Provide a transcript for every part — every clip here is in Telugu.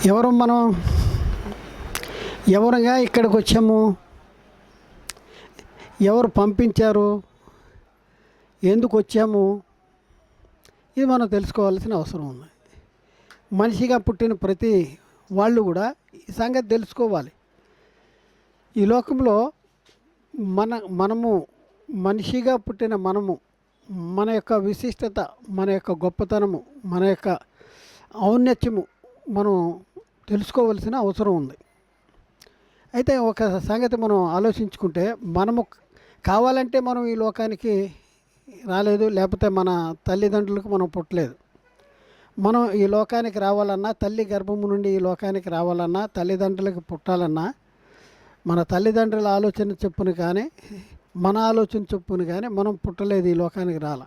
ఎవరు మనం ఎవరుగా ఇక్కడికి వచ్చాము, ఎవరు పంపించారు, ఎందుకు వచ్చాము, ఇది మనం తెలుసుకోవాల్సిన అవసరం ఉంది. మనిషిగా పుట్టిన ప్రతి వాళ్ళు కూడా ఈ సంగతి తెలుసుకోవాలి. ఈ లోకంలో మనము మనిషిగా పుట్టిన మన యొక్క విశిష్టత, మన యొక్క గొప్పతనము, మన యొక్క ఔన్నత్యము మనం తెలుసుకోవలసిన అవసరం ఉంది. అయితే ఒక సంగతి మనం ఆలోచించుకుంటే, మనము కావాలంటే మనం ఈ లోకానికి రాలేదు, లేకపోతే మన తల్లిదండ్రులకు మనం పుట్టలేదు. మనం ఈ లోకానికి రావాలన్నా, తల్లి గర్భము నుండి ఈ లోకానికి రావాలన్నా, తల్లిదండ్రులకు పుట్టాలన్నా, మన తల్లిదండ్రుల ఆలోచన చొప్పున కానీ, మన ఆలోచన చొప్పున కానీ మనం పుట్టలేదు, ఈ లోకానికి రాల.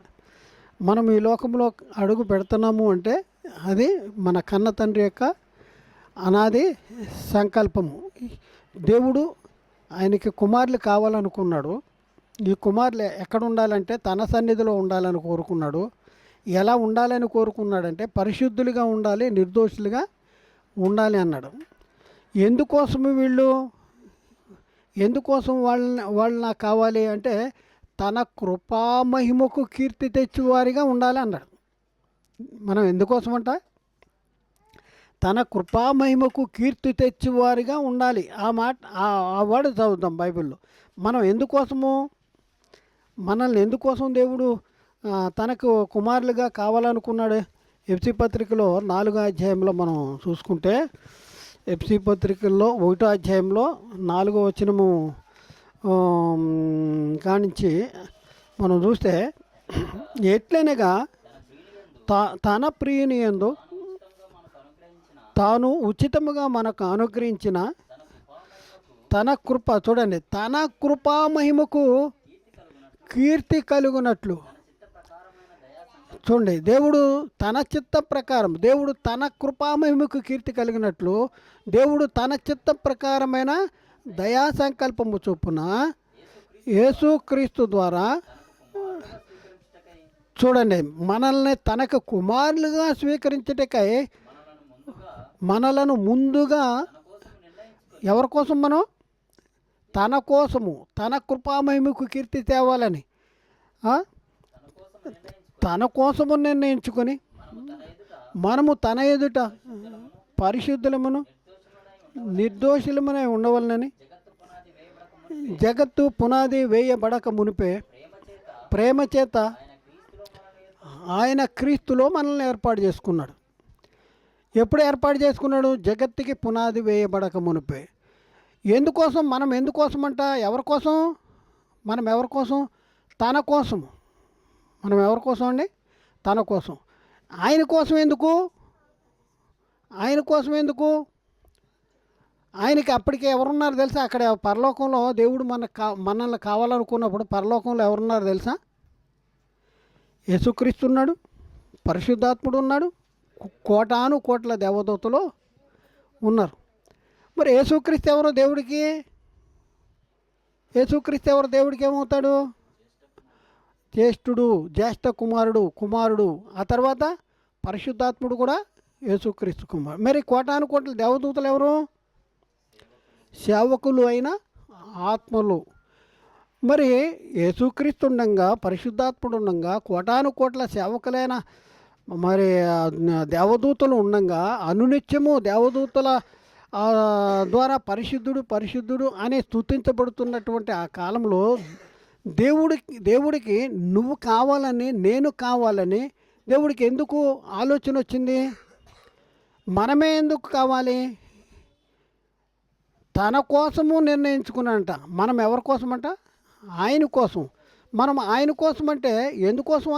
మనం ఈ లోకంలో అడుగు పెడుతున్నాము అంటే అది మన కన్న తండ్రి యొక్క అనాది సంకల్పము. దేవుడు ఆయనకి కుమారులు కావాలనుకున్నాడు. ఈ కుమారులు ఎక్కడ ఉండాలంటే తన సన్నిధిలో ఉండాలని కోరుకున్నాడు. ఎలా ఉండాలని కోరుకున్నాడంటే పరిశుద్ధులుగా ఉండాలి, నిర్దోషులుగా ఉండాలి అన్నాడు. ఎందుకోసం వాళ్ళు నాకు కావాలి అంటే తన కృపామహిమకు కీర్తి తెచ్చేవారిగా ఉండాలి అన్నాడు. మనం ఎందుకోసం అంట తన కృపామహిమకు కీర్తి తెచ్చేవారిగా ఉండాలి. ఆ వర్డ్ చదువుతాం బైబిల్లో. మనం మనల్ని ఎందుకోసం దేవుడు తనకు కుమారులుగా కావాలనుకున్నాడు? ఎఫ్సీ పత్రికలో 4వ అధ్యాయంలో మనం చూసుకుంటే, ఎఫ్సీ పత్రికల్లో 1వ అధ్యాయంలో 4వ వచనము కానించి మనం చూస్తే, ఎట్లనగా తన ప్రియుని యందు తాను ఉచితముగా మనకు అనుగ్రహించిన తన కృప, చూడండి, తన కృపా మహిమకు కీర్తి కలుగునట్లు. చూడండి, దేవుడు తన చిత్త ప్రకారం, దేవుడు తన కృపామహిమకు కీర్తి కలిగినట్లు దేవుడు తన చిత్త ప్రకారమైన దయా సంకల్పము చొప్పున యేసుక్రీస్తు ద్వారా, చూడండి, మనల్ని తనకు కుమారులుగా స్వీకరించుటకై మనలను ముందుగా ఎవరి కోసం? మనం తన కోసము, తన కృపామహిమకు కీర్తి తేవాలని తన కోసము నిర్ణయించుకొని మనము తన ఎదుట పరిశుద్ధులమును నిర్దోషులమునై ఉండవలనని జగత్తు పునాది వేయబడక మునిపే ప్రేమ చేత ఆయన క్రీస్తులో మనల్ని ఏర్పాటు చేసుకున్నాడు. ఎప్పుడు ఏర్పాటు చేసుకున్నాడు? జగత్తుకి పునాది వేయబడక మునిపే. ఎందుకోసం? మనం ఎందుకోసం అంట? ఎవరి కోసం? మనం ఎవరి కోసం? తన కోసం. మనం ఎవరి కోసం అండి? తన కోసం. ఆయన కోసం ఎందుకు? ఆయనకి అప్పటికే ఎవరున్నారు తెలుసా? అక్కడ పరలోకంలో దేవుడు మనల్ని కావాలనుకున్నప్పుడు పరలోకంలో ఎవరున్నారు తెలుసా? యేసుక్రీస్తు ఉన్నాడు, పరిశుద్ధాత్ముడు ఉన్నాడు, కోటాను కోట్ల దేవదూతలు ఉన్నారు. మరి యేసుక్రీస్తు ఎవరు దేవుడికి? యేసుక్రీస్తు ఎవరు దేవుడికి? ఏమవుతాడు? జ్యేష్ఠ కుమారుడు. ఆ తర్వాత పరిశుద్ధాత్ముడు కూడా యేసుక్రీస్తు కుమారుడు. మరి కోటాను కోట్ల దేవదూతలు ఎవరు? సేవకులు అయిన ఆత్మలు. మరి యేసుక్రీస్తు ఉండంగా, పరిశుద్ధాత్ముడు ఉండంగా, కోటాను కోట్ల సేవకులైన మరి దేవదూతలు ఉండంగా, అనునిత్యము దేవదూతల ద్వారా పరిశుద్ధుడు అని స్తుతించబడుతున్నటువంటి ఆ కాలంలో దేవుడికి నువ్వు కావాలని, నేను కావాలని దేవుడికి ఎందుకు ఆలోచన వచ్చింది? మనమే ఎందుకు కావాలి? తన కోసము నిర్ణయించుకున్నాడంట. మనం ఎవరి కోసం అంట? ఆయన కోసం. మనం ఆయన కోసం అంటే ఎందుకోసం?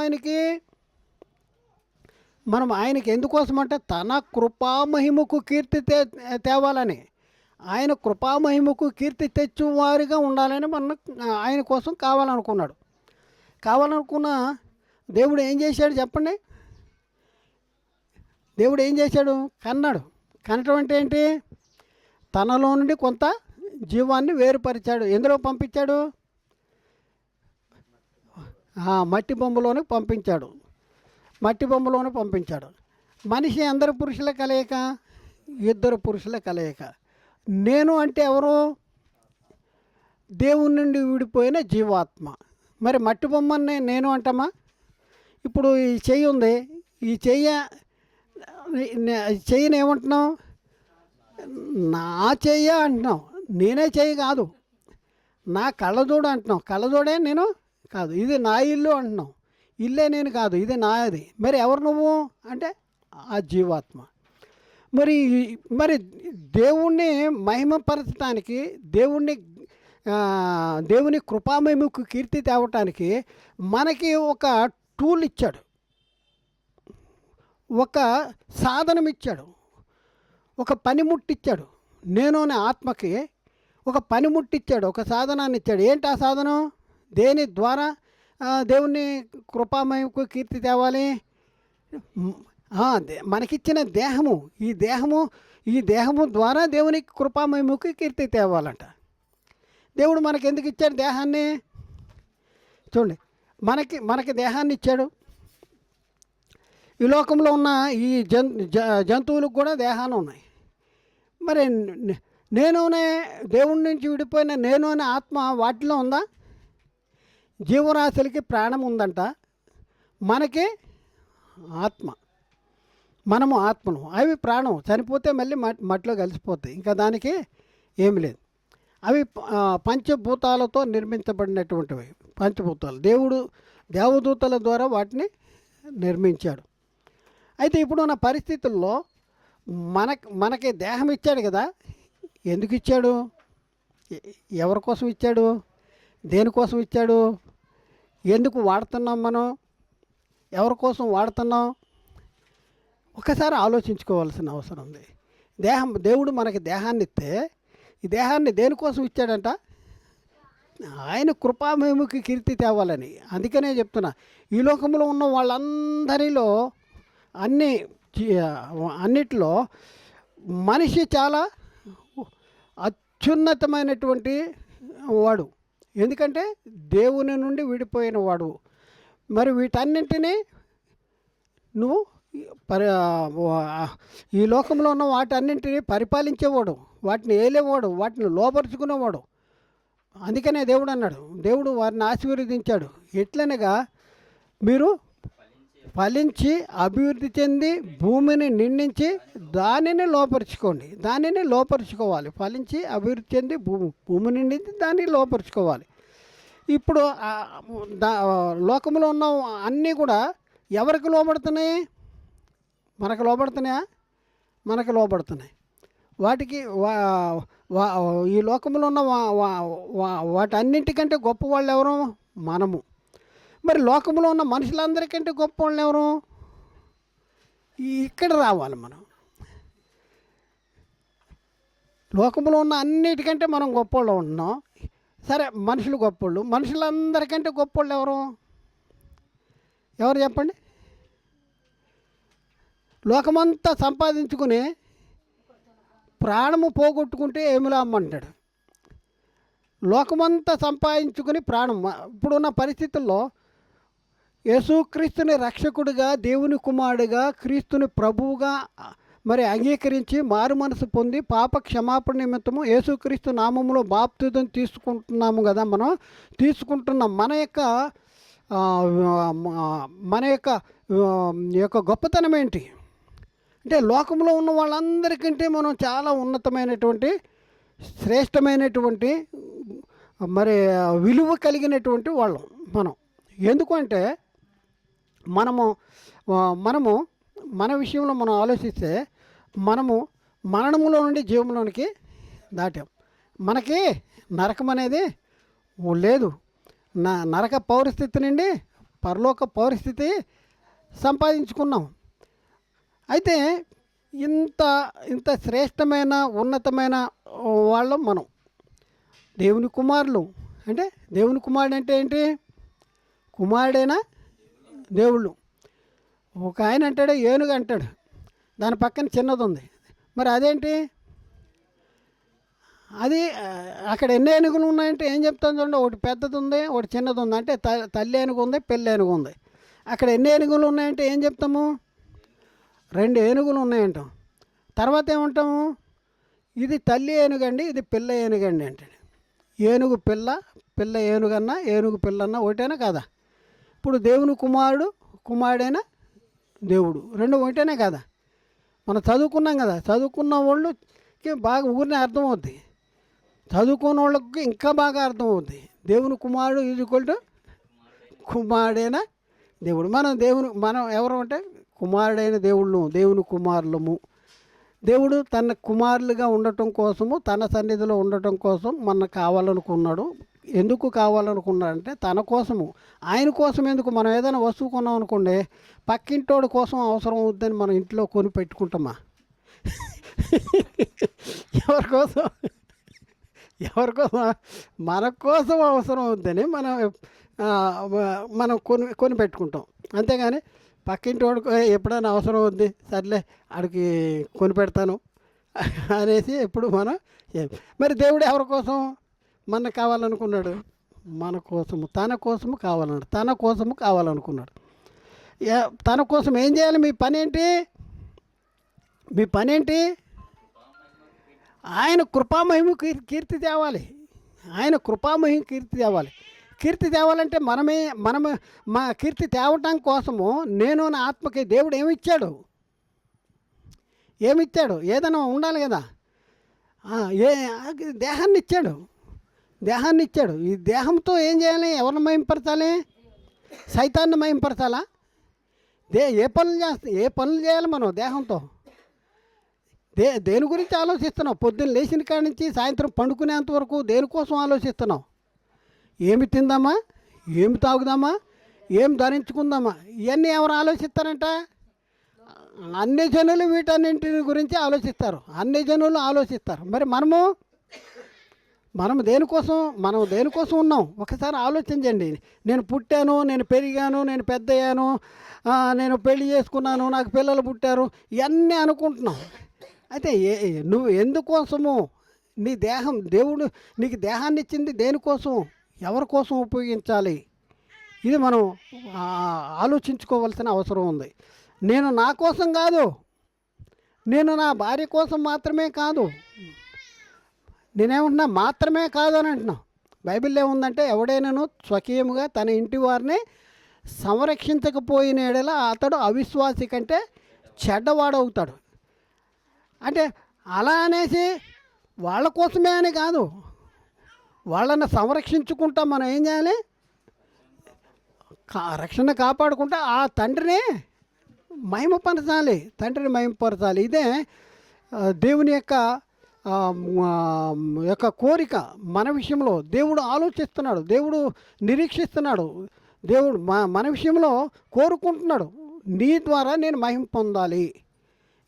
మనం ఆయనకి ఎందుకోసం అంటే తన కృపామహిమకు కీర్తి తేవాలని, ఆయన కృపామహిమకు కీర్తి తెచ్చేవారిగా ఉండాలని ఆయన కోసం కావాలనుకున్న దేవుడు ఏం చేశాడు చెప్పండి? దేవుడు ఏం చేశాడు? కనటం అంటే ఏంటి? తనలో నుండి కొంత జీవాన్ని వేరుపరిచాడు. ఎందులో పంపించాడు? మట్టి బొమ్మలోనే పంపించాడు. మనిషి అందరు పురుషుల కలయిక. ఇద్దరు పురుషుల కలయిక. నేను అంటే ఎవరు? దేవుని నుండి విడిపోయిన జీవాత్మ. మరి మట్టి బొమ్మని నేను అంటామా? ఇప్పుడు ఈ చెయ్యి ఉంది, ఈ చెయ్యిని ఏమంటున్నాం? నా చెయ్య అంటున్నాం, నేనే చెయ్యి కాదు. నా కళ్ళజోడు అంటున్నాం, కళ్ళజోడే నేను కాదు. ఇది నా ఇల్లు అంటున్నాం, ఇల్లే నేను కాదు, ఇది నాది. మరి ఎవరు నువ్వు అంటే ఆ జీవాత్మ. మరి మరి దేవుణ్ణి మహిమపరచడానికి, దేవుని కృపామహిమకు కీర్తి తేవటానికి మనకి ఒక టూల్ ఇచ్చాడు, ఒక సాధనం ఇచ్చాడు, ఒక పనిముట్టిచ్చాడు. నేను అనే ఆత్మకి ఒక పనిముట్టిచ్చాడు, ఒక సాధనాన్ని ఇచ్చాడు. ఏంటి ఆ సాధనం? దేని ద్వారా దేవుని కృపామహిమకు కీర్తి తేవాలి? మనకిచ్చిన దేహము, ఈ దేహము ద్వారా దేవునికి కృపామహిమకు కీర్తి తేవాలంట. దేవుడు మనకి ఎందుకు ఇచ్చాడు దేహాన్ని? చూడండి, మనకి దేహాన్ని ఇచ్చాడు. ఈ లోకంలో ఉన్న ఈ జంతువులకు కూడా దేహాలు ఉన్నాయి. మరి నేనునే దేవుడి నుంచి విడిపోయిన నేను అనే ఆత్మ వాటిలో ఉందా? జీవరాశులకి ప్రాణం ఉందంట, మనకి ఆత్మ, మనము ఆత్మను. అవి ప్రాణం, చనిపోతే మళ్ళీ మట్టిలో కలిసిపోతాయి, ఇంకా దానికి ఏమి లేదు. అవి పంచభూతాలతో నిర్మించబడినటువంటివి. పంచభూతాలు దేవదూతల ద్వారా వాటిని నిర్మించాడు. అయితే ఇప్పుడున్న పరిస్థితుల్లో మనకి దేహం ఇచ్చాడు కదా. ఎందుకు ఇచ్చాడు? ఎవరి కోసం ఇచ్చాడు? దేనికోసం ఇచ్చాడు? ఎందుకు వాడుతున్నాం మనం? ఎవరి కోసం వాడుతున్నాం? ఒకసారి ఆలోచించుకోవాల్సిన అవసరం ఉంది. దేవుడు మనకి దేహాన్ని ఇస్తే, ఈ దేహాన్ని దేనికోసం ఇచ్చాడంట? ఆయన కృపామహిమకి కీర్తి తేవాలని. అందుకనే చెప్తున్నా, ఈ లోకంలో ఉన్న వాళ్ళందరిలో అన్నిటిలో మనిషి చాలా అత్యున్నతమైనటువంటి వాడు. ఎందుకంటే దేవుని నుండి విడిపోయిన వాడు. మరి వీటన్నింటినీ నువ్వు ఈ లోకంలో ఉన్న వాటన్నింటినీ పరిపాలించేవాడు, వాటిని ఏలేవాడు, వాటిని లోపరుచుకునేవాడు. అందుకనే దేవుడు అన్నాడు, దేవుడు వారిని ఆశీర్వదించాడు. ఎట్లనగా మీరు ఫలించి అభివృద్ధి చెంది భూమిని నిండించి దానిని లోపరుచుకోవాలి. ఫలించి అభివృద్ధి చెంది భూమి నిండించి దాన్ని లోపరుచుకోవాలి. ఇప్పుడు లోకంలో ఉన్న అన్నీ కూడా ఎవరికి లోబడుతున్నాయి? మనకు లోబడుతున్నాయా? మనకు లోబడుతున్నాయి. వాటికి ఈ లోకంలో ఉన్న వాటన్నింటికంటే గొప్ప వాళ్ళు ఎవరు? మనము. మరి లోకంలో ఉన్న మనుషులందరికంటే గొప్ప వాళ్ళు ఎవరు? ఇక్కడ రావాలి మనం. లోకంలో ఉన్న అన్నిటికంటే మనం గొప్పవాళ్ళు ఉంటున్నాం. సరే, మనుషులు గొప్పవాళ్ళు. మనుషులందరికంటే గొప్పవాళ్ళు ఎవరు చెప్పండి? లోకమంతా సంపాదించుకుని ప్రాణము పోగొట్టుకుంటే ఏమి లాభమంటాడు? లోకమంతా సంపాదించుకుని ప్రాణం. ఇప్పుడున్న పరిస్థితుల్లో యేసుక్రీస్తుని రక్షకుడిగా, దేవుని కుమారుడిగా, క్రీస్తుని ప్రభువుగా మరి అంగీకరించి మారు మనసు పొంది పాప క్షమాపణ నిమిత్తము యేసుక్రీస్తు నామములో బాప్తిజం తీసుకుంటున్నాము కదా. మనం తీసుకుంటున్నాం. మన యొక్క గొప్పతనం ఏంటి అంటే, లోకంలో ఉన్న వాళ్ళందరికంటే మనం చాలా ఉన్నతమైనటువంటి, శ్రేష్టమైనటువంటి, మరి విలువ కలిగినటువంటి వాళ్ళం మనం. ఎందుకంటే మనము మన విషయంలో మనం ఆలోచిస్తే, మనము మరణములో నుండి జీవంలోనికి దాటాం. మనకి నరకం అనేది లేదు. నరక పౌరస్థితి నుండి పరలోక పౌరస్థితి సంపాదించుకున్నాం. అయితే ఇంత శ్రేష్టమైన, ఉన్నతమైన వాళ్ళం మనం, దేవుని కుమారులు. అంటే దేవుని కుమారుడు అంటే ఏంటి? కుమారుడైనా దేవుళ్ళు. ఒక ఆయన అంటాడు ఏనుగు అంటాడు, దాని పక్కన చిన్నది ఉంది. మరి అదేంటి? అది అక్కడ ఎన్ని ఏనుగులు ఉన్నాయంటే ఏం చెప్తాను చూడండి. ఒకటి పెద్దది ఉంది, ఒకటి చిన్నది ఉంది. అంటే తల్లి ఏనుగు ఉంది, పిల్ల ఏనుగు ఉంది. అక్కడ ఎన్ని ఏనుగులు ఉన్నాయంటే ఏం చెప్తాము? 2 ఏనుగులు ఉన్నాయంటాం. తర్వాత ఏమంటాము, ఇది తల్లి ఏనుగండి, ఇది పిల్ల ఏనుగండి అంటాడు. ఏనుగు పిల్ల, పిల్ల ఏనుగన్నా, ఏనుగు పిల్లన్నా ఒకటేనా కాదా? ఇప్పుడు దేవుని కుమారుడు, కుమారుడైన దేవుడు రెండు ఒకటేనే కదా. మనం చదువుకున్నాం కదా, చదువుకున్న వాళ్ళకి బాగా ఊరినే అర్థమవుద్ది, చదువుకున్న వాళ్ళకి ఇంకా బాగా అర్థమవుద్ది. దేవుని కుమారుడు ఈజ్వల్ టు కుమారుడైన దేవుడు. మనం ఎవరు అంటే కుమారుడైన దేవుళ్ళు, దేవుని కుమారులము. దేవుడు తన కుమారులుగా ఉండటం కోసము, తన సన్నిధిలో ఉండటం కోసం మన కావాలనుకున్నాడు. ఎందుకు కావాలనుకున్నాడంటే తన కోసము. ఆయన కోసం ఎందుకు? మనం ఏదైనా వస్తువు కొన్నాం అనుకోండి, పక్కింటోడి కోసం అవసరం అవుద్దని మనం ఇంట్లో కొని పెట్టుకుంటామా? ఎవరి కోసం? మన కోసం అవసరం అవుద్దని మనం కొని పెట్టుకుంటాం. అంతేగాని పక్కింటి వాడికి ఎప్పుడైనా అవసరం అవుద్ది, సర్లే ఆడికి కొని పెడతాను అనేసి ఎప్పుడు మనం మరి దేవుడు ఎవరి కోసం మనకు కావాలనుకున్నాడు? మన కోసము, తన కోసము కావాలన్నాడు, తన కోసము కావాలనుకున్నాడు. తన కోసం ఏం చేయాలి? మీ పని ఏంటి? ఆయన కృపామహిమ కీర్తి తేవాలి. ఆయన కృపామహిమ కీర్తి తేవాలి. కీర్తి తేవాలంటే మనము మా కీర్తి తేవటం కోసము నేను నా ఆత్మకి దేవుడు ఏమిచ్చాడు? ఏదైనా ఉండాలి కదా. దేహాన్ని ఇచ్చాడు. ఈ దేహంతో ఏం చేయాలి? ఎవరిని మహింపరచాలి? సైతాన్ని మహింపరచాలా? ఏ పనులు చేయాలి మనం దేహంతో? దేని గురించి ఆలోచిస్తున్నావు? పొద్దున్న లేచిన కాడి నుంచి సాయంత్రం పండుకునేంత వరకు దేనికోసం ఆలోచిస్తున్నావు? ఏమి తిందామా, ఏమి తాగుదామా, ఏం ధరించుకుందామా, ఇవన్నీ ఎవరు ఆలోచిస్తారంట? అన్ని జనులు వీటన్నింటి గురించి ఆలోచిస్తారు. మరి మనం దేనికోసం ఉన్నాం? ఒకసారి ఆలోచించండి. నేను పుట్టాను, నేను పెరిగాను, నేను పెద్దయ్యాను, నేను పెళ్లి చేసుకున్నాను, నాకు పిల్లలు పుట్టారు, ఇవన్నీ అనుకుంటున్నాం. అయితే నువ్వు ఎందుకోసము? నీ దేహం, దేవుడు నీకు దేహాన్ని ఇచ్చింది దేనికోసం, ఎవరి కోసం ఉపయోగించాలి? ఇది మనం ఆలోచించుకోవాల్సిన అవసరం ఉంది. నేను నా కోసం కాదు, నేను నా భార్య కోసం మాత్రమే కాదు. నేనేమంటున్నా? మాత్రమే కాదు అని అంటున్నా. బైబిల్లో ఏముందంటే, ఎవడైనాను స్వకీయముగా తన ఇంటి వారిని సంరక్షించకపోయిన ఎడల అతడు అవిశ్వాసి కంటే చెడ్డవాడవుతాడు. అంటే అలా అనేసి వాళ్ళ కోసమే అని కాదు, వాళ్ళని సంరక్షించుకుంటా మనం ఏం చేయాలి? రక్షణ కాపాడుకుంటా ఆ తండ్రిని మహిమపరచాలి. ఇదే దేవుని యొక్క కోరిక మన విషయంలో. దేవుడు ఆలోచిస్తున్నాడు, దేవుడు నిరీక్షిస్తున్నాడు, దేవుడు మన విషయంలో కోరుకుంటున్నాడు. నీ ద్వారా నేను మహిమ పొందాలి.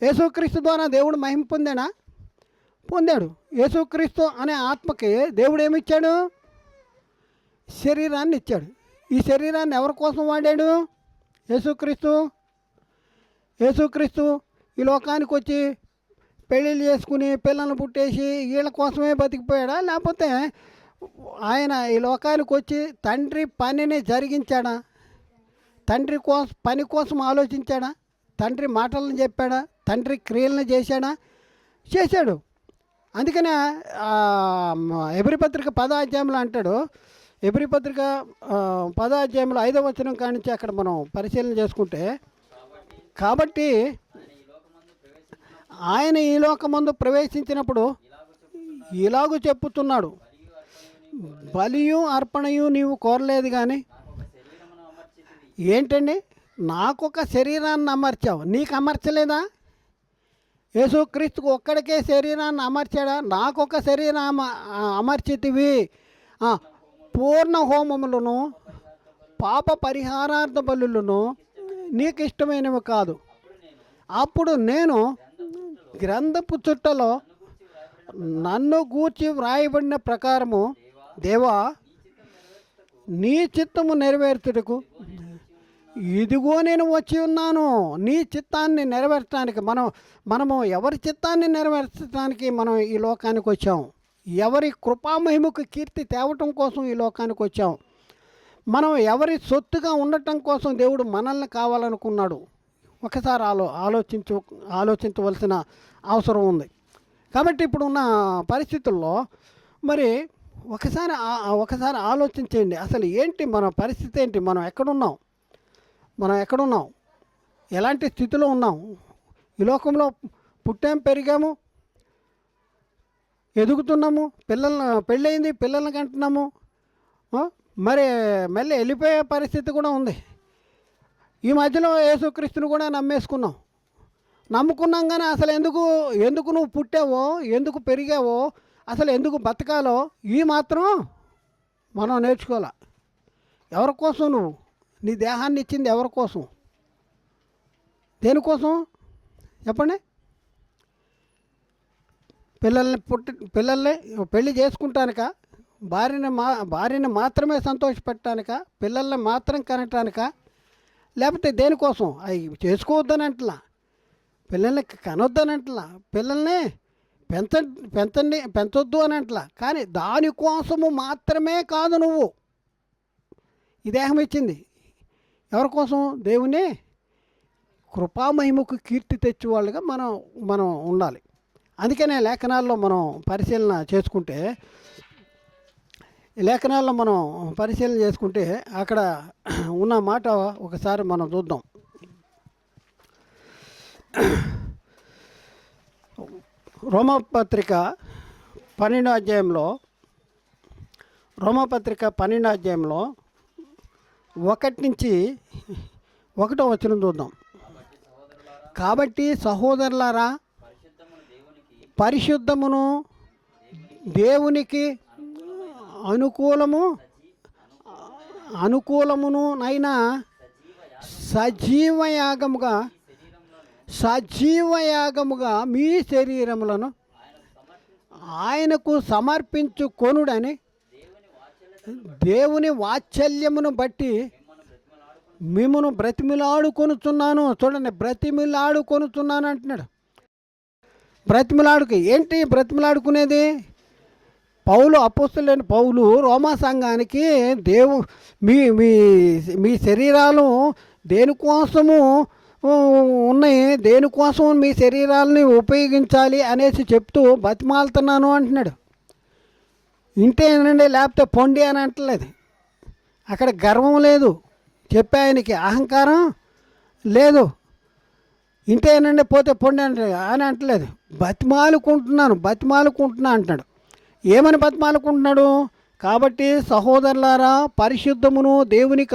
యేసుక్రీస్తు ద్వారా దేవుడు మహిమ పొందాడు. యేసుక్రీస్తు అనే ఆత్మకి దేవుడు ఏమిచ్చాడు? శరీరాన్ని ఇచ్చాడు. ఈ శరీరాన్ని ఎవరి కోసం వాడాడు? యేసుక్రీస్తు ఈ లోకానికి వచ్చి పెళ్ళిళ్ళు చేసుకుని పిల్లల్ని పుట్టేసి వీళ్ళ కోసమే బతికిపోయాడా? లేకపోతే ఆయన ఈ లోకానికి వచ్చి తండ్రి పనిని జరిగించాడా? తండ్రి పని కోసం ఆలోచించాడా? తండ్రి మాటలను చెప్పాడా? తండ్రి క్రియలను చేశాడు. అందుకనే ఎబ్రీ పత్రిక 10వ అధ్యాయంలో అంటాడు. ఎబ్రీ పత్రిక 10వ అధ్యాయంలో 5వ వచనం కానించి అక్కడ మనం పరిశీలన చేసుకుంటే, కాబట్టి ఆయన ఈ లోకమందు ప్రవేశించినప్పుడు ఇలాగూ చెప్పుతున్నాడు, బలియు అర్పణయు నీవు కోరలేదు కానీ. ఏంటండి? నాకొక శరీరాన్ని అమర్చావు, నీకు అమర్చలేదా? యేసుక్రీస్తుకు ఒక్కడికే శరీరాన్ని అమర్చాడా? నాకొక శరీరం అమర్చితివి. పూర్ణ హోమములను పాప పరిహారార్థ బలులను నీకు ఇష్టమైనవి కాదు. అప్పుడు నేను గ్రంథపు చుట్టలో నన్ను గూర్చి వ్రాయబడిన ప్రకారము, దేవా నీ చిత్తము నెరవేర్చుటకు ఇదిగో నేను వచ్చి ఉన్నాను. నీ చిత్తాన్ని నెరవేర్చడానికి మనము ఎవరి చిత్తాన్ని నెరవేర్చడానికి మనం ఈ లోకానికి వచ్చాం. ఎవరి కృపామహిమకు కీర్తి తేవటం కోసం ఈ లోకానికి వచ్చాం. మనం ఎవరి సొత్తుగా ఉండటం కోసం దేవుడు మనల్ని కావాలనుకున్నాడు. ఒకసారి ఆలోచించవలసిన అవసరం ఉంది. కాబట్టి ఇప్పుడున్న పరిస్థితుల్లో మరి ఒకసారి ఆలోచించండి. అసలు ఏంటి మన పరిస్థితి ఏంటి? మనం ఎక్కడున్నాం, ఎలాంటి స్థితిలో ఉన్నాం? ఈ లోకంలో పుట్టాం, పెరిగాము, ఎదుగుతున్నాము, పెళ్ళయింది, పిల్లల్ని కంటున్నాము, మరి మళ్ళీ వెళ్ళిపోయే పరిస్థితి కూడా ఉంది. ఈ మధ్యలో యేసుక్రీస్తుని కూడా నమ్ముకున్నాం కానీ అసలు ఎందుకు నువ్వు పుట్టావో, ఎందుకు పెరిగావో, అసలు ఎందుకు బతకాలో ఈ మాత్రం మనం నేర్చుకోవాలి. ఎవరి కోసం నువ్వు నీ దేహాన్ని ఇచ్చింది? ఎవరి కోసం? దేనికోసం చెప్పండి? పిల్లల్ని పెళ్లి చేసుకుంటానిక? భార్యని మాత్రమే సంతోషపెట్టడానిక? పిల్లల్ని మాత్రం కనటానిక? లేకపోతే దేనికోసం? అవి చేసుకోవద్దనంటలా, పిల్లల్ని కనొద్దనంటలా, పిల్లల్ని పెంచొద్దు అని అంటలా. కానీ దానికోసము మాత్రమే కాదు నువ్వు ఈ దేహం ఇచ్చింది. ఎవరి కోసం? దేవుని కృపామహిమకు కీర్తి తెచ్చేవాళ్ళుగా మనం ఉండాలి. అందుకనే లేఖనాల్లో మనం పరిశీలన చేసుకుంటే అక్కడ ఉన్న మాట ఒకసారి మనం చూద్దాం. రోమపత్రిక 12వ అధ్యాయంలో 1 నుంచి 1వ వచనం చూద్దాం. కాబట్టి సహోదరులారా, పరిశుద్ధమును దేవునికి అనుకూలమునైన సజీవయాగముగా మీ శరీరములను ఆయనకు సమర్పించుకొనుడని దేవుని వాత్సల్యమును బట్టి మిమ్మును బ్రతిమిలాడుకొనుచున్నాను. చూడండి, బ్రతిమిలాడుకొనుచున్నాను అంటున్నాడు. ఏంటి బ్రతిమిలాడుకునేది? అపోస్తలుడైన పౌలు రోమా సంఘానికి మీ శరీరాలు దేనికోసము ఉన్నాయి, దేనికోసం మీ శరీరాలని ఉపయోగించాలి అనేసి చెప్తూ బతిమాలుతున్నాను అంటున్నాడు. ఇంటేనండి, లేకపోతే పొండి అని అంటలేదు. అక్కడ గర్వం లేదు, చెప్పే ఆయనకి అహంకారం లేదు. ఇంటేనండి, పోతే పొండి అని అంటలేదు. బతిమాలుకుంటున్నా అంటున్నాడు. ఏమని బతిమాలుకుంటున్నాడు? కాబట్టి సహోదరులారా, పరిశుద్ధమును దేవునికి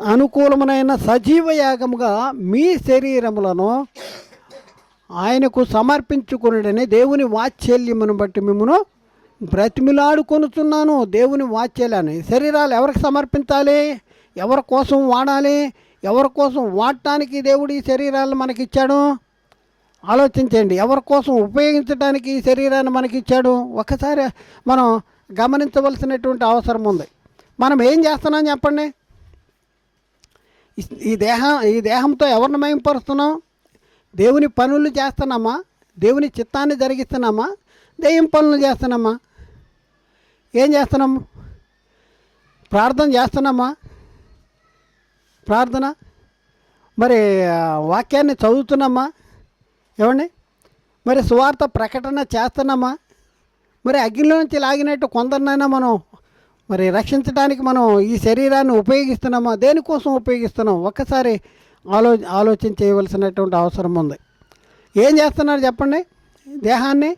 అనుకూలమునైన సజీవ యాగముగా మీ శరీరములను ఆయనకు సమర్పించుకుని దేవుని వాత్సల్యమును బట్టి మిమ్మను బ్రతిమిలాడుకొనుచున్నాను. దేవుని వాత్సల్యాన్ని శరీరాలు ఎవరికి సమర్పించాలి? ఎవరి కోసం వాడాలి? ఎవరి కోసం వాడటానికి దేవుడు ఈ శరీరాలను మనకిచ్చాడు? ఆలోచించండి. ఎవరి కోసం ఉపయోగించడానికి ఈ శరీరాన్ని మనకిచ్చాడు? ఒకసారి మనం గమనించవలసినటువంటి అవసరం ఉంది. మనం ఏం చేస్తున్నాం చెప్పండి? ఈ దేహంతో ఎవరిని మహిమపరుస్తున్నాం? దేవుని పనులు చేస్తున్నామా? దేవుని చిత్తాన్ని జరిగిస్తున్నామా? దెయ్యం పనులు చేస్తున్నామా? ఏం చేస్తున్నాము? ప్రార్థన చేస్తున్నామా? ప్రార్థన మరి వాక్యాన్ని చదువుతున్నామా? ఏమండి, మరి సువార్త ప్రకటన చేస్తున్నామా? మరి అగ్నిలో నుంచి లాగినట్టు కొందరినైనా మనం మరి రక్షించడానికి మనం ఈ శరీరాన్ని ఉపయోగిస్తున్నామా? దేనికోసం ఉపయోగిస్తున్నాం? ఒక్కసారి ఆలోచన చేయవలసినటువంటి అవసరం ఉంది. ఏం చేస్తున్నారు చెప్పండి? దేహాన్ని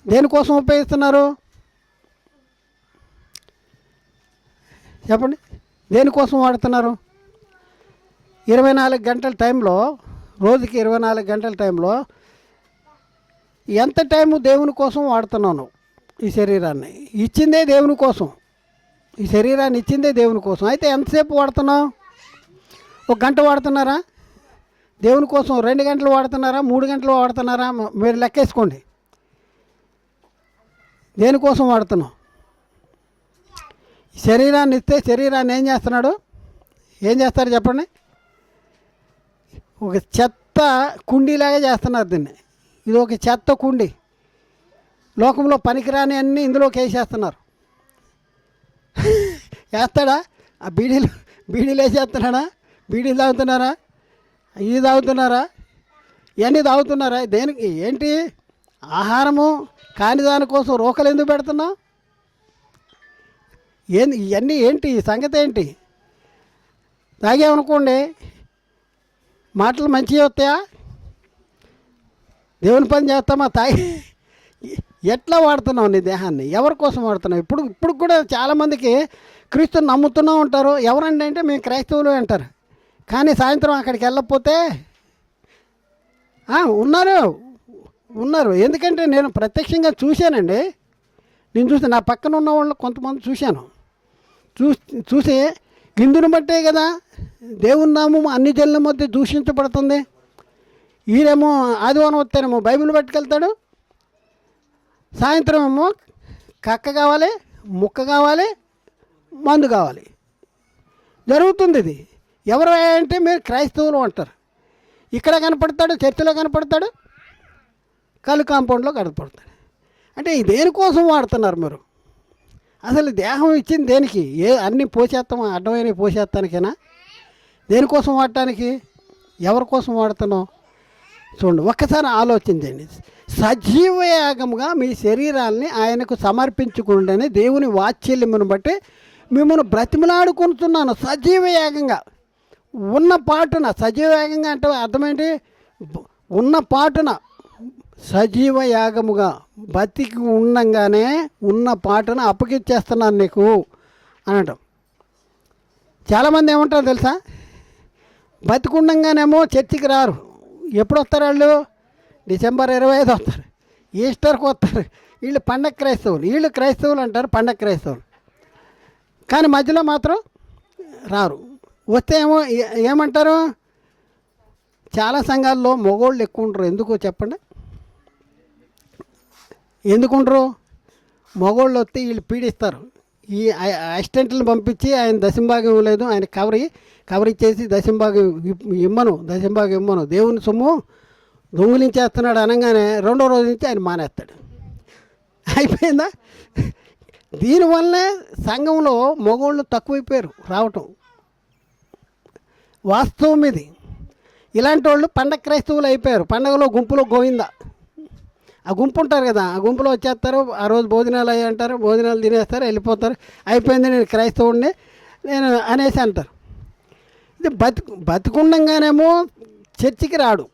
దేనికోసం ఉపయోగిస్తున్నారు చెప్పండి? దేనికోసం వాడుతున్నారు? 24 గంటల టైంలో, రోజుకి 24 గంటల టైంలో ఎంత టైము దేవుని కోసం వాడుతున్నాను? ఈ శరీరాన్ని ఇచ్చిందే దేవుని కోసం, ఈ శరీరాన్ని ఇచ్చిందే దేవుని కోసం. అయితే ఎంతసేపు వాడుతున్నావు? 1 గంట వాడుతున్నారా దేవుని కోసం? 2 గంటలు వాడుతున్నారా? 3 గంటలు వాడుతున్నారా? మీరు లెక్కేసుకోండి. దేనికోసం వాడుతున్నావు? శరీరాన్ని ఇస్తే శరీరాన్ని ఏం చేస్తారు చెప్పండి? ఒక చెత్త కుండీలాగా చేస్తున్నారు దీన్ని. ఇది ఒక చెత్త కుండీ. లోకంలో పనికిరాని అన్నీ ఇందులోకి వేసేస్తున్నారు. వేస్తాడా? ఆ బీడీలు వేసేస్తున్నాడా? బీడీలు తాగుతున్నారా? ఇవి తాగుతున్నారా? ఇవన్నీ తాగుతున్నారా? దేనికి? ఏంటి ఆహారము కాని దానికోసం రోకలు ఎందుకు పెడుతున్నావు? ఏంది ఇవన్నీ? ఏంటి ఈ సంగతి? ఏంటి? తాగామనుకోండి, మాటలు మంచిగా వస్తాయా? దేవుని పని చేస్తామా? తాగి ఎట్లా వాడుతున్నావు నీ దేహాన్ని? ఎవరి కోసం వాడుతున్నావు? ఇప్పుడు కూడా చాలామందికి క్రీస్తుని నమ్ముతూనే ఉంటారు. ఎవరండి అంటే మేము క్రైస్తవులు అంటారు. కానీ సాయంత్రం అక్కడికి వెళ్ళకపోతే ఉన్నారు. ఎందుకంటే నేను ప్రత్యక్షంగా చూశానండి. నేను చూసి నా పక్కన ఉన్న వాళ్ళు కొంతమంది చూశాను. చూసి ఇందుని బట్టే కదా దేవుని నామం అన్ని జనుల మధ్య దూషించబడుతుంది. ఈయనేమో ఆదివారం వస్తేనేమో బైబిల్ పట్టుకెళ్తాడు, సాయంత్రం ఏమో కక్క కావాలి, ముక్క కావాలి, మందు కావాలి. జరుగుతుంది ఇది. ఎవరు అంటే మీరు క్రైస్తవులు అంటారు. ఇక్కడ కనపడతాడు, చర్చిలో కనపడతాడు, కళ్ళు కాంపౌండ్లో కనపడతాడు. అంటే దేనికోసం వాడుతున్నారు మీరు? అసలు దేహం ఇచ్చింది దేనికి? అన్నీ పోసేస్తామా? అడ్డమైన పోసేస్తానికేనా? దేనికోసం వాడటానికి? ఎవరి కోసం వాడుతున్నావు? చూడండి, ఒక్కసారి ఆలోచించండి. సజీవ యాగముగా మీ శరీరాల్ని ఆయనకు సమర్పించుకుంటేనే దేవుని వాత్సల్యమును బట్టి మిమ్మల్ని బ్రతిమలాడుకుంటున్నాను. సజీవ యాగంగా ఉన్న పాటున, సజీవ యాగంగా అంటే అర్థమేంటి? ఉన్న పాటున సజీవ యాగముగా బతికి ఉండంగానే ఉన్న పాటను అప్పగిచ్చేస్తున్నాను నీకు అనటం. చాలామంది ఏమంటారు తెలుసా? బతికుండంగానేమో చర్చికి రారు. ఎప్పుడు వస్తారు వాళ్ళు? డిసెంబర్ 25 వస్తారు, ఈస్టర్కి వస్తారు. వీళ్ళు పండగ క్రైస్తవులు. వీళ్ళు క్రైస్తవులు అంటారు, పండగ క్రైస్తవులు. కానీ మధ్యలో మాత్రం రారు. వస్తే ఏమంటారు? చాలా సంఘాల్లో మగోళ్ళు ఎక్కువ ఉంటారు. ఎందుకో చెప్పండి? ఎందుకుంటారు? మగోళ్ళు వస్తే వీళ్ళు పీడిస్తారు. ఈ అసిస్టెంట్లను పంపించి ఆయన దశంభాగం ఇవ్వలేదు, ఆయన కవర్ ఇచ్చేసి దశంభాగం ఇమ్మను దేవుని సొమ్ము దొంగిలించేస్తున్నాడు అనగానే రెండో రోజు నుంచి ఆయన మానేస్తాడు. అయిపోయిందా? దీనివల్లే సంఘంలో మగోళ్ళు తక్కువైపోయారు రావటం. వాస్తవం ఇది. ఇలాంటి వాళ్ళు పండగ క్రైస్తవులు అయిపోయారు. పండగలో గుంపులో గోవిందా, ఆ గుంపు ఉంటారు కదా, ఆ గుంపులో వచ్చేస్తారు. ఆ రోజు భోజనాలు అయ్యి అంటారు, భోజనాలు తినేస్తారు, వెళ్ళిపోతారు. అయిపోయింది, నేను క్రైస్తవుడిని నేను అనేసి అంటారు. ఇది బతికుండంగానేమో చర్చికి రాడు.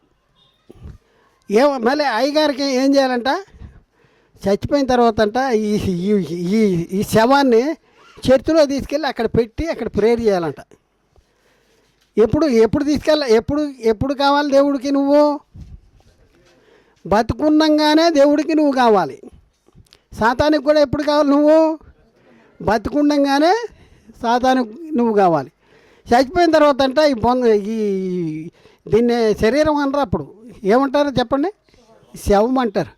మళ్ళీ అయ్యగారికి ఏం చేయాలంట? చచ్చిపోయిన తర్వాత అంట ఈ శవాన్ని చర్చిలో తీసుకెళ్ళి అక్కడ పెట్టి అక్కడ ప్రేయర్ చేయాలంట. ఎప్పుడు ఎప్పుడు కావాలి దేవుడికి? నువ్వు బతుకుండంగానే దేవుడికి నువ్వు కావాలి. సాతానికి కూడా ఎప్పుడు కావాలి? నువ్వు బతుకుండంగానే సాతానికి నువ్వు కావాలి. చచ్చిపోయిన తర్వాత అంట దీన్ని శరీరం అనరు. అప్పుడు ఏమంటారు చెప్పండి? శవం అంటారు.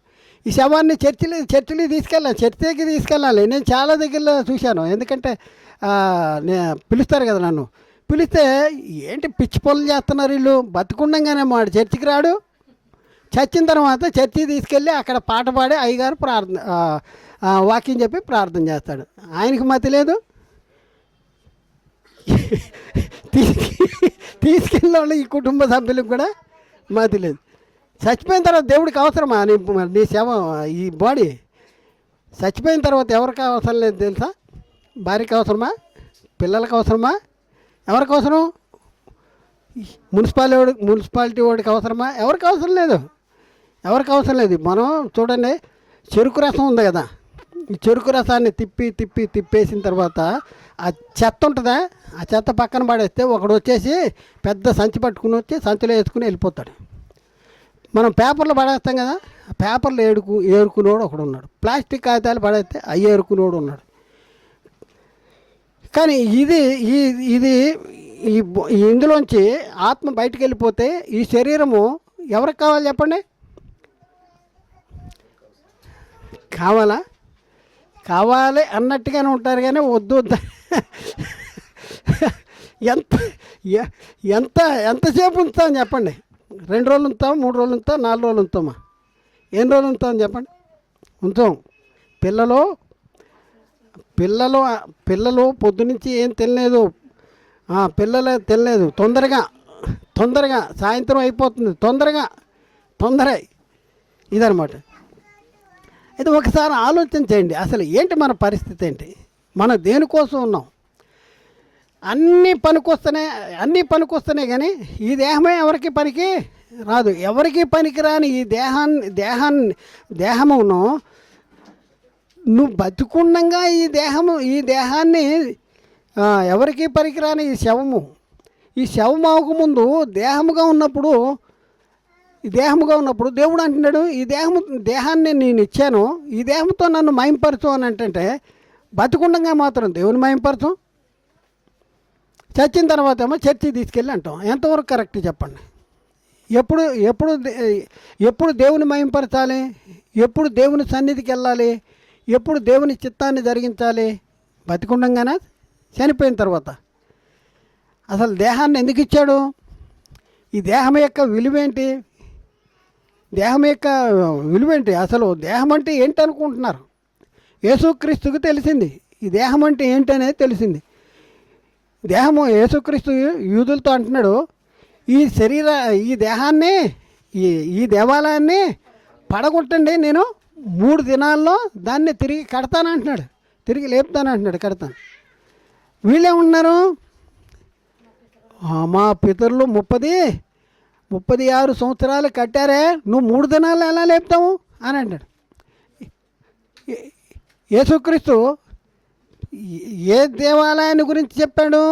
ఈ శవాన్ని చర్చిలో తీసుకెళ్ళాలి, చర్చికి తీసుకెళ్ళాలి. నేను చాలా దగ్గరలో చూశాను. ఎందుకంటే పిలుస్తారు కదా నన్ను. పిలిస్తే ఏంటి పిచ్చి పనులు చేస్తున్నారు వీళ్ళు? బతుకుండంగానే వాడు చర్చికి రాడు, చచ్చిన తర్వాత చర్చి తీసుకెళ్ళి అక్కడ పాట పాడి అయ్యగారు వాక్యం చెప్పి ప్రార్థన చేస్తాడు. ఆయనకి మతి లేదు, తీసుకెళ్ళిన వాళ్ళు ఈ కుటుంబ సభ్యులకు కూడా మతి లేదు. చచ్చిపోయిన తర్వాత దేవుడికి అవసరమా నీ శవం? ఈ బాడీ చచ్చిపోయిన తర్వాత ఎవరికి అవసరం లేదు తెలుసా? భార్యకి అవసరమా? పిల్లలకు అవసరమా? ఎవరికి అవసరం? మున్సిపాలిటీ వాడికి అవసరమా? ఎవరికి అవసరం లేదు. మనం చూడండి, చెరుకు రసం ఉంది కదా, ఈ చెరుకు రసాన్ని తిప్పేసిన తర్వాత ఆ చెత్త ఉంటుందా, ఆ చెత్త పక్కన పడేస్తే ఒకడు వచ్చేసి పెద్ద సంచి పట్టుకుని వచ్చి సంచిలో వేసుకుని వెళ్ళిపోతాడు. మనం పేపర్లు పడేస్తాం కదా, ఆ పేపర్లు ఏరుకునేవాడు ఒకడు ఉన్నాడు. ప్లాస్టిక్ కాగితాలు పడేస్తే అవి ఏరుకునేవాడు ఉన్నాడు. కానీ ఇది ఇందులోంచి ఆత్మ బయటికి వెళ్ళిపోతే ఈ శరీరము ఎవరికి కావాలి చెప్పండి? కావాలి అన్నట్టుగానే ఉంటారు. కానీ వద్దు ఎంతసేపు ఉంచుతామని చెప్పండి? 2 రోజులు ఉంచుతాం, 3 రోజులు ఉంచుతాం, 4 రోజులు ఉంచుతామా? ఎన్ని రోజులు ఉంచుతామని చెప్పండి? ఉంచాం. పిల్లలు పొద్దునుంచి ఏం తినలేదు, పిల్లలే తెలియలేదు, తొందరగా సాయంత్రం అయిపోతుంది, తొందర ఇదనమాట. ఇది ఒకసారి ఆలోచన చేయండి, అసలు ఏంటి మన పరిస్థితి ఏంటి, మనం దేనికోసం ఉన్నాం. అన్నీ పనికొస్తున్నాయి కానీ ఈ దేహమే ఎవరికి పనికి రాదు. ఎవరికి పనికి రాని ఈ దేహమును నువ్వు బతుకుండగా ఈ దేహాన్ని ఎవరికి పనికిరాని ఈ శవం అవ్వకముందు దేహముగా ఉన్నప్పుడు దేవుడు అంటున్నాడు, ఈ దేహాన్ని నేను ఇచ్చాను, ఈ దేహంతో నన్ను మహింపరచు అని అంటే బతుకుండగా మాత్రం దేవుని మహింపరచు, చచ్చిన తర్వాత ఏమో చర్చి తీసుకెళ్ళి అంటాం. ఎంతవరకు కరెక్ట్ చెప్పండి? ఎప్పుడు దేవుని మహింపరచాలి, ఎప్పుడు దేవుని సన్నిధికి వెళ్ళాలి, ఎప్పుడు దేవుని చిత్తాన్ని జరిగించాలి? బతికుండగానే, చనిపోయిన తర్వాత. అసలు దేహాన్ని ఎందుకు ఇచ్చాడు? ఈ దేహం యొక్క విలువేంటి? అసలు దేహం అంటే ఏంటి అనుకుంటున్నారు? యేసుక్రీస్తుకు తెలిసింది ఈ దేహం అంటే ఏంటనేది తెలిసింది. యేసుక్రీస్తు యూదులతో అంటున్నాడు, ఈ దేహాన్ని ఈ దేవాలయాన్ని పడగొట్టండి, నేను 3 దినాల్లో దాన్ని తిరిగి కడతానంటున్నాడు, తిరిగి లేపుతానంటున్నాడు, కడతాను. వీళ్ళేమన్నారు, మా పితరులు 36 సంవత్సరాలు కట్టారే, నువ్వు 3 దినాల్లో ఎలా లేపుతావు అని అంటాడు. యేసుక్రీస్తు ఏ దేవాలయాన్ని గురించి చెప్పాడు?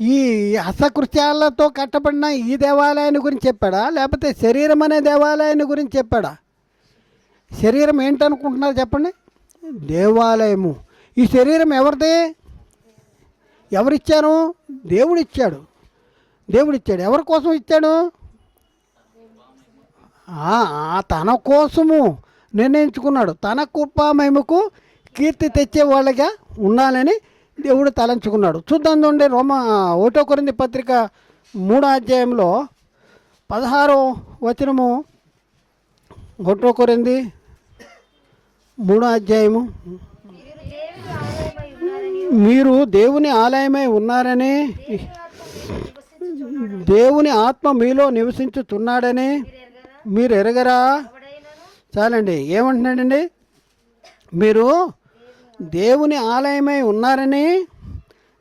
ఈ అసకృత్యాలతో కట్టబడిన ఈ దేవాలయాన్ని గురించి చెప్పాడా, లేకపోతే శరీరం అనే దేవాలయాన్ని గురించి చెప్పాడా? శరీరం ఏంటనుకుంటున్నారు చెప్పండి? దేవాలయము. ఈ శరీరం ఎవరిది? ఎవరిచ్చారు? దేవుడిచ్చాడు. ఎవరి కోసం ఇచ్చాడు? తన కోసము నిర్ణయించుకున్నాడు. తన కృప మహిమకు కీర్తి తెచ్చే వాళ్ళగా ఉండాలని దేవుడు తలంచుకున్నాడు. చూద్దాం చూడండి, 1 కొరింథీ పత్రిక 3వ అధ్యాయంలో 16వ వచనము. 1 కొరింథీ 3వ అధ్యాయము. మీరు దేవుని ఆలయమై ఉన్నారని, దేవుని ఆత్మ మీలో నివసించుతున్నాడని మీరు ఎరగరా? చాలండి, ఏమంటున్నాడండి? మీరు దేవుని ఆలయమై ఉన్నారని,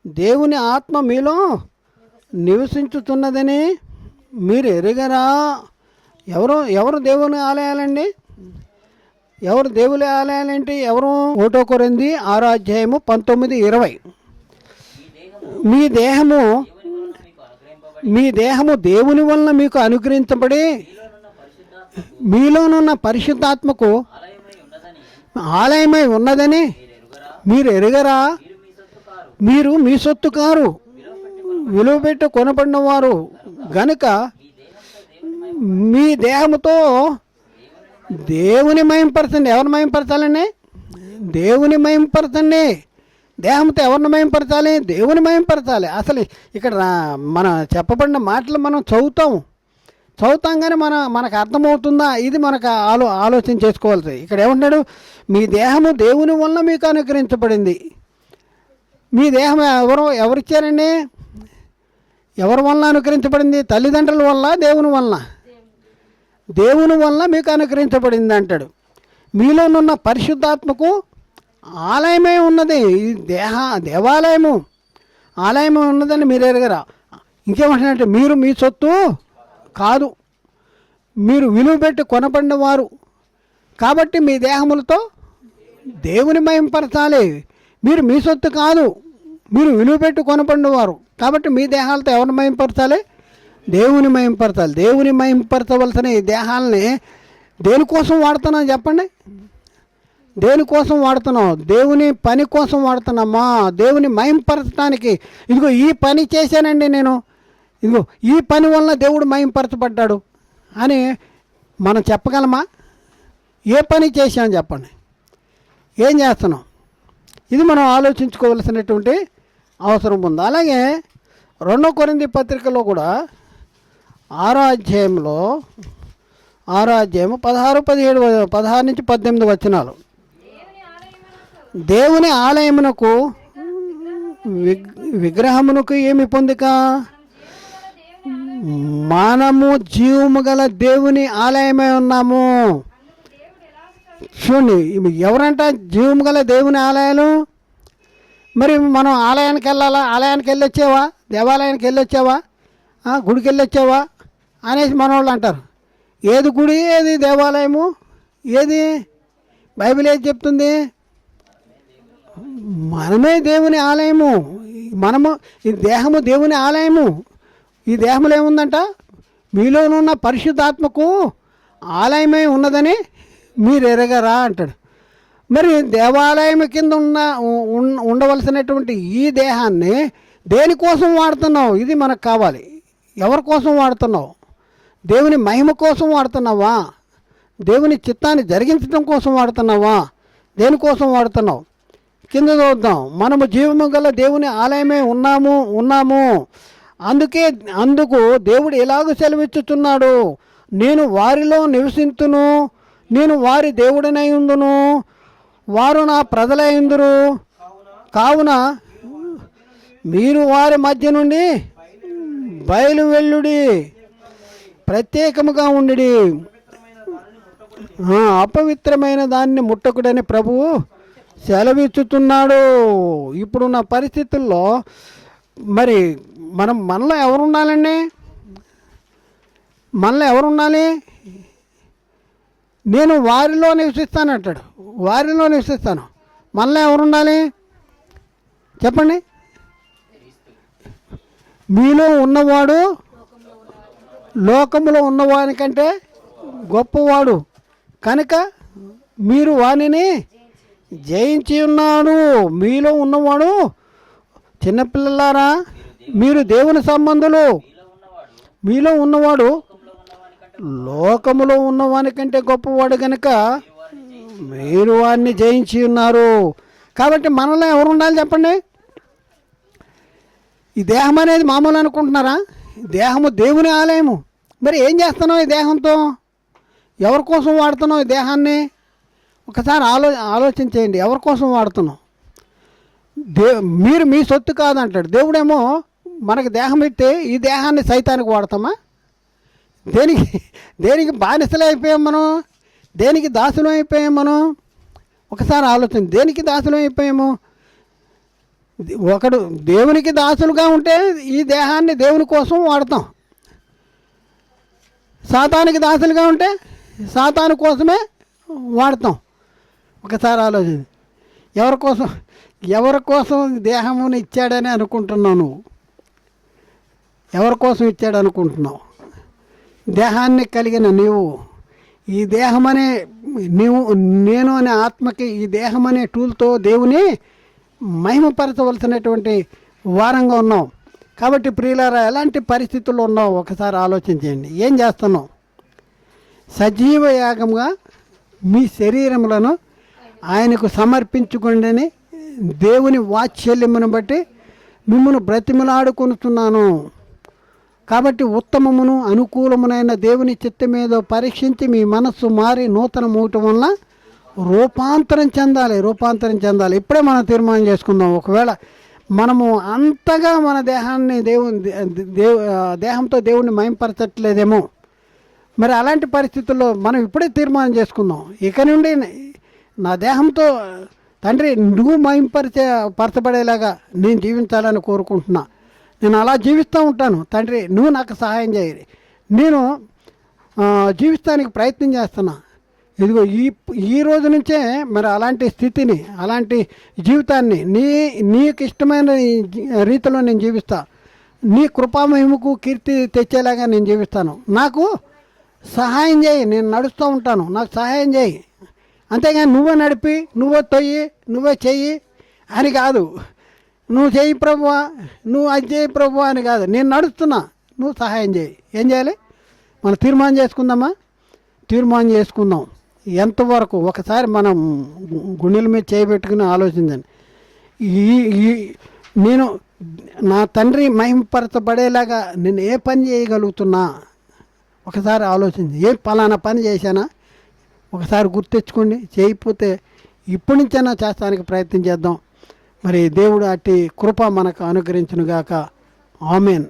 దేవుని ఆత్మ మీలో నివసించుతున్నదని మీరు ఎరగరా? ఎవరు దేవుని ఆలయాలండి? ఎవరు దేవుని ఆలయాలేంటి? ఎవరు? 1 కొరింథీ 6వ అధ్యాయము 19, 20. మీ దేహము దేవుని వలన మీకు అనుగ్రహించబడి మీలోనున్న పరిశుద్ధాత్మకు ఆలయమై ఉన్నదని మీరు ఎరుగరా? మీరు మీ సొత్తు కారు, విలువ పెట్టి కొనబడిన వారు గనుక మీ దేహముతో దేవుని మహింపరచండి. ఎవరిని మహింపరచాలండి? దేవుని మహింపరచండి. దేహంతో ఎవరిని మహింపరచాలి? దేవుని మహింపరచాలి. అసలు ఇక్కడ మన చెప్పబడిన మాటలు మనం చదువుతాం కానీ మనకు అర్థమవుతుందా? ఇది మనకు ఆలోచన చేసుకోవాల్సి. ఇక్కడ ఏమంటున్నాడు? మీ దేహము దేవుని వలన మీకు అనుగ్రహించబడింది. మీ దేహం ఎవరిచ్చారండి? ఎవరి వలన అనుగ్రహించబడింది? తల్లిదండ్రుల వల్ల, దేవుని వలన మీకు అనుగ్రహించబడింది అంటాడు. మీలోనున్న పరిశుద్ధాత్మకు ఆలయమే ఉన్నది. ఈ దేవాలయము ఆలయమే ఉన్నదని మీరు ఎరగరా? ఇంకేమంటున్నారంటే, మీరు మీ సొత్తు కాదు, మీరు విలువ పెట్టి కొనబడిన వారు కాబట్టి మీ దేహములతో దేవుని మహింపరచాలి. మీరు మీ సొత్తు కాదు, మీరు విలువ పెట్టి కొనబడిన వారు కాబట్టి మీ దేహాలతో ఎవరిని మహింపరచాలి? దేవుని మహింపరచాలి. దేవుని మహింపరచవలసిన ఈ దేహాలని దేనికోసం వాడుతున్నాం చెప్పండి? దేనికోసం వాడుతున్నాం? దేవుని పని కోసం వాడుతున్నామా? దేవుని మహింపరచడానికి. ఇదిగో ఈ పని చేశానండి నేను, ఇదిగో ఈ పని వలన దేవుడు మహింపరచబడ్డాడు అని మనం చెప్పగలమా? ఏ పని చేశాం చెప్పండి? ఏం చేస్తున్నాం? ఇది మనం ఆలోచించుకోవలసినటువంటి అవసరం ఉంది. అలాగే 2 కొరింథీ పత్రికలో కూడా 6వ అధ్యాయంలో 16 నుంచి 18 వచనాలు. దేవుని ఆలయమునకు విగ్రహమునకు ఏమి పొందిక? మనము జీవము గల దేవుని ఆలయమై ఉన్నాము. చూడండి, ఎవరంట జీవము గల దేవుని ఆలయాలు? మరి మనం ఆలయానికి వెళ్ళాలా? ఆలయానికి వెళ్ళొచ్చావా? దేవాలయానికి వెళ్ళొచ్చావా? గుడికి వెళ్ళొచ్చావా అనేసి మనవాళ్ళు అంటారు. ఏది గుడి, ఏది దేవాలయము, ఏది బైబిల్ ఏది చెప్తుంది? మనమే దేవుని ఆలయము. మనము ఈ దేహము దేవుని ఆలయము. ఈ దేహంలో ఏముందంట? మీలోనున్న పరిశుద్ధాత్మకు ఆలయమై ఉన్నదని మీరు ఎరగరా అంటాడు. మరి దేవాలయం కింద ఉండవలసినటువంటి ఈ దేహాన్ని దేనికోసం వాడుతున్నావు? ఇది మనకు కావాలి. ఎవరి కోసం వాడుతున్నావు? దేవుని మహిమ కోసం వాడుతున్నావా? దేవుని చిత్తాన్ని జరిగించడం కోసం వాడుతున్నావా? దేనికోసం వాడుతున్నావు? కింద చూద్దాం. మనము జీవము గల దేవుని ఆలయమే ఉన్నాము. అందుకు దేవుడు ఎలాగో సెలవిచ్చుచున్నాడు, నేను వారిలో నివసింతును, నేను వారి దేవుడనై ఉందును, వారు నా ప్రజలై ఉందురు. కావున మీరు వారి మధ్య నుండి బయలు వెళ్ళుడి, ప్రత్యేకముగా ఉండి, అపవిత్రమైన దాన్ని ముట్టకుడని ప్రభువు సెలవిచ్చుతున్నాడు. ఇప్పుడున్న పరిస్థితుల్లో మరి మనలో ఎవరు ఉండాలండి? మనలో ఎవరు ఉండాలి? నేను వారిలో నివసిస్తాను అంటాడు. వారిలో నివసిస్తాను. మనలో ఎవరు ఉండాలి చెప్పండి? మీలో ఉన్నవాడు లోకములో ఉన్నవానికంటే గొప్పవాడు కనుక మీరు వానిని జయించి ఉన్నాడు. మీలో ఉన్నవాడు, చిన్నపిల్లలారా మీరు దేవుని సంబంధులు. మీలో ఉన్నవాడు లోకములో ఉన్నవానికంటే గొప్పవాడు కనుక మీరు వాడిని జయించి ఉన్నారు. కాబట్టి మనలో ఎవరు ఉండాలి చెప్పండి? ఈ దేహం అనేది మామూలు అనుకుంటున్నారా? దేహము దేవుని ఆలయము. మరి ఏం చేస్తున్నావు ఈ దేహంతో? ఎవరి కోసం వాడుతున్నావు ఈ దేహాన్ని? ఒకసారి ఆలోచించేయండి. ఎవరి కోసం వాడుతున్నావు? మీరు మీ సొత్తు కాదంటాడు. దేవుడేమో మనకు దేహం ఇస్తే ఈ దేహాన్ని సైతానికి వాడతామా? దేనికి బానిసలు అయిపోయాం మనం? దేనికి దాసులు అయిపోయాం మనం? ఒకసారి ఆలోచన. దేనికి దాసులు అయిపోయాము? ఒకడు దేవునికి దాసులుగా ఉంటే ఈ దేహాన్ని దేవుని కోసం వాడతాం. సాతానికి దాసులుగా ఉంటే సాతాను కోసమే వాడతాం. ఒకసారి ఆలోచన. ఎవరి కోసం దేహముని ఇచ్చాడని అనుకుంటున్నావు నువ్వు? ఎవరి కోసం ఇచ్చాడు అనుకుంటున్నావు? దేహాన్ని కలిగిన నీవు, ఈ దేహమనే నేను అనే ఆత్మకి ఈ దేహం అనే టూల్తో దేవుని మహిమపరచవలసినటువంటి వారంగా ఉన్నాం. కాబట్టి ప్రియులారా, ఎలాంటి పరిస్థితుల్లో ఉన్నావు ఒకసారి ఆలోచించండి. ఏం చేస్తున్నావు? సజీవ యాగంగా మీ శరీరములను ఆయనకు సమర్పించుకోండి. దేవుని వాత్సల్యమును బట్టి మిమ్మల్ని బ్రతిమలాడుకొనుతున్నాను. కాబట్టి ఉత్తమమును అనుకూలమునైన దేవుని చిత్తమేదో పరీక్షించి మీ మనస్సు మారి నూతన మూయటం వల్ల రూపాంతరం చెందాలి. ఇప్పుడే మనం తీర్మానం చేసుకుందాం. ఒకవేళ మనము అంతగా మన దేహాన్ని దేహంతో దేవుణ్ణి మహింపరచట్లేదేమో, మరి అలాంటి పరిస్థితుల్లో మనం ఇప్పుడే తీర్మానం చేసుకుందాం. ఇక నుండి నా దేహంతో తండ్రి నువ్వు పరచబడేలాగా నేను జీవించాలని కోరుకుంటున్నా. నేను అలా జీవిస్తూ ఉంటాను తండ్రి, నువ్వు నాకు సహాయం చేయాలి. నేను జీవిస్తానికి ప్రయత్నం చేస్తున్నా. ఇదిగో ఈ రోజు నుంచే మరి అలాంటి స్థితిని, అలాంటి జీవితాన్ని నీకు ఇష్టమైన రీతిలో నేను జీవిస్తా. నీ కృపామహిమకు కీర్తి తెచ్చేలాగా నేను జీవిస్తాను. నాకు సహాయం చేయి. నేను నడుస్తూ ఉంటాను, నాకు సహాయం చేయి. అంతేగాని నువ్వే నడిపి, నువ్వే తొయ్యి, నువ్వే చెయ్యి అని కాదు. నువ్వు చెయ్యి ప్రభువా, నువ్వు అది చేయి ప్రభువా అని కాదు. నేను నడుస్తున్నా, నువ్వు సహాయం చేయి. ఏం చేయాలి? మనం తీర్మానం చేసుకుందాం. ఎంతవరకు ఒకసారి మనం గుండెల మీద చేయబెట్టుకుని ఆలోచించండి. నేను నా తండ్రి మహిమపరచబడేలాగా నేను ఏ పని చేయగలుగుతున్నా ఒకసారి ఆలోచించి, ఏ పలానా పని చేశానా ఒకసారి గుర్తెచ్చుకోండి. చేయకపోతే ఇప్పటి నుంచైనా చేస్తానికి ప్రయత్నం చేద్దాం. మరి దేవుడు అట్టి కృప మనకు అనుగ్రహించునుగాక. ఆమెన్.